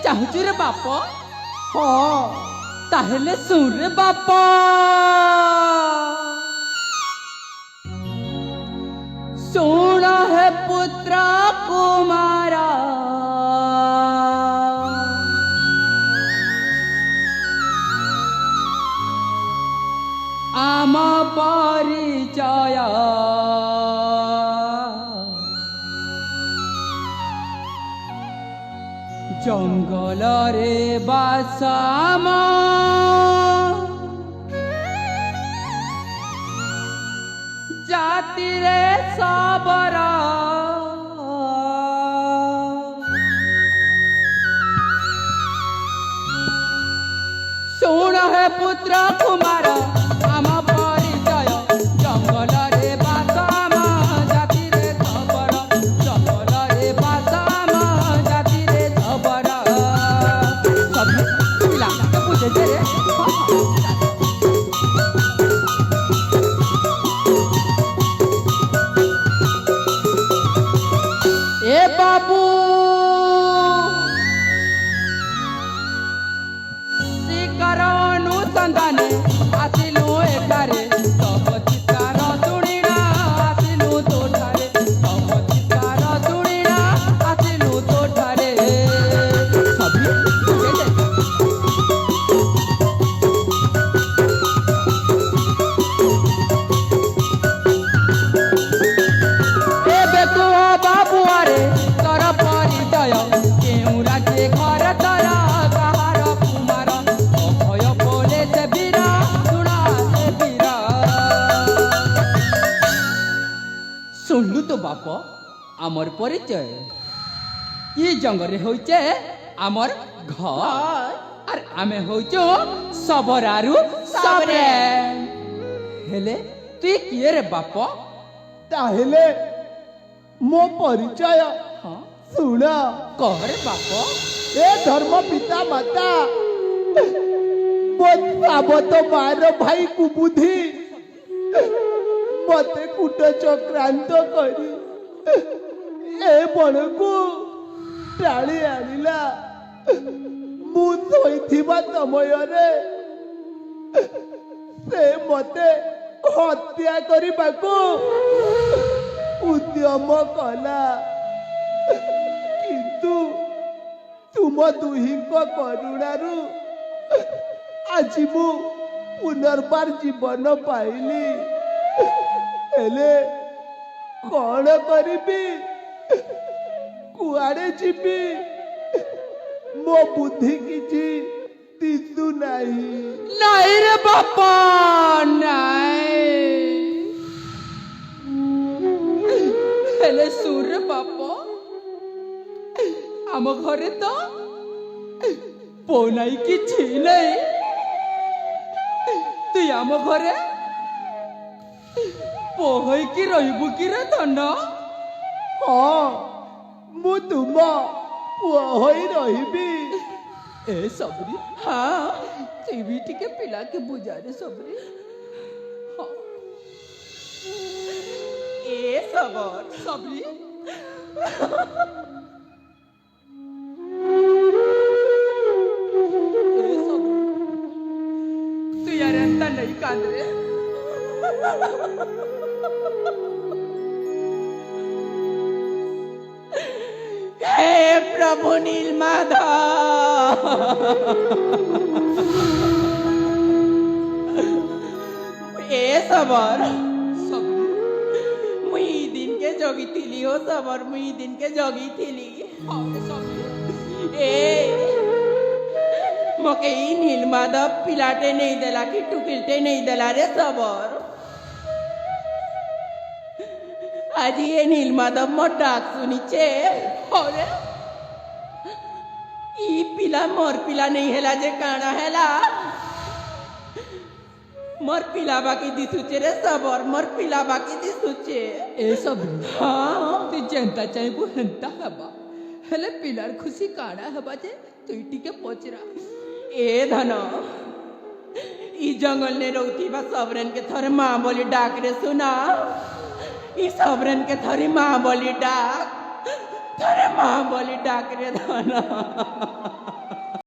ଚାହୁଁଛୁ ରେ ବାପ? ହଁ ତାହେଲେ ଶୁଣ ରେ ବାପ। ଶୁଣ ହେ ପୁତ୍ର କୁମାର, ଆମ ପରିଚୟ ଜଙ୍ଗଲରେ ବାସ ଆମ, ଜାତିରେ ସବର। ଶୁଣ ହେ ପୁତ୍ର କୁମାର, ଆମ ପରିଚୟ ଜଙ୍ଗଲରେ ବାସ ଆମ, ଜାତିରେ ସବର। ଜଙ୍ଗଲରେ ବାସ ଆମ, ଜାତିରେ ସବର। ସବୁ ପିଲା ବୁଝେছে রে। এ বাবু শিকার অনুসন্ধানে আসিলু এখানে, তব চিৎকার শুনিনা আসিলু তোঠারে। তব চিৎকার শুনিনা আসিলু তোঠারে। সবই বুঝেছে। ଏବେ କୁହ ବାବୁଆରେ ତୋର ପରିଚୟ, କେଉଁ ରାଜ୍ୟ ଘର ତୋର କାହାର କୁମାର? ଅଭୟ ବୋଲେ ସେ ବୀର, ଶୁଣ ସେ ବୀର। শুনলু তো বাপ আমার পরিচয়। ই জঙ্গলে হইছে আমার ঘর, আর আমি হইছো সবরারু সবরে। হেলে তুই কিয়ে রে বাপ? তাহলে ମୋ ପରିଚୟ ହଁ ଶୁଣ। କହ ରେ ବାପ। ଏ ଧର୍ମ ପିତା ମାତା, ମୋ ସାବତ ମାର ଭାଇ କୁବୁଧି ମତେ କୁଟ ଚକ୍ରାନ୍ତ କରି ଏ ବଣକୁ ଟାଣି ଆଣିଲା। ମୁଁ ଶୋଇଥିବା ସମୟରେ ସେ ମତେ ହତ୍ୟା କରିବାକୁ ଉଦ୍ୟମ କଲା, କିନ୍ତୁ ତୁମ ଦୁହିଁଙ୍କ କରୁଣାରୁ ଆଜି ମୁଁ ପୁନର୍ବାର ଜୀବନ ପାଇଲି। ହେଲେ କଣ କରିବି, କୁଆଡ଼େ ଯିବି, ମୋ ବୁଦ୍ଧି କିଛି ଦିଶୁ ନାହିଁ। ନାଇଁ ରେ ବାପା ନାଇଁ। ହେଲେ ଶୁଣ ରେ ବାପ, ଆମ ଘରେ ତ ପୁଅ ନାଇଁ କିଛି ନାଇଁ। তুই ଆମ ଘରେ ପୁଅ ହେଇକି ରହିବୁ କି ରେ ଧନ? ହଁ, ମୁଁ ତୁମ ପୁଅ ହୋଇ ରହିବି। ଏ ସବରି, ହଁ তুই ବି ଟିକେ ପିଲାକେ ବୁଝା ରେ ସବରି। ହଁ ଏ ସବର ସବରି। ए सबरी, तू यार एंता नहीं कांद रे। हे प्रभु नीलमाधव, ए सबर मुई दिन के जगी थिली हो सबर, मुई दिन के जगी थिली। ए मके ई नीलमाधव पिलाटे नहीं देला कि टुकिलटे नहीं देला रे सबर। आज ये नीलमाधव मोर डाक सुनिचे। अरे ई पिला मोर पिला नहीं हेला जे काना हेला, मोर पिला बाकी दिसुचे रे सबर, मोर पिला बाकी दिसुचे। ए सब हाँ तु जेंता चाहबू हेंता हबा, हेले पिलार खुशी काना हबा जे तुई टिके पचरा। ए धन ई जंगल ने रहती बा सबरन के थोरे माँ बोली डाक रे सुना। ई सबरन के थोरी माँ बोली डाक, थोरे माँ बोली डाक रे धन।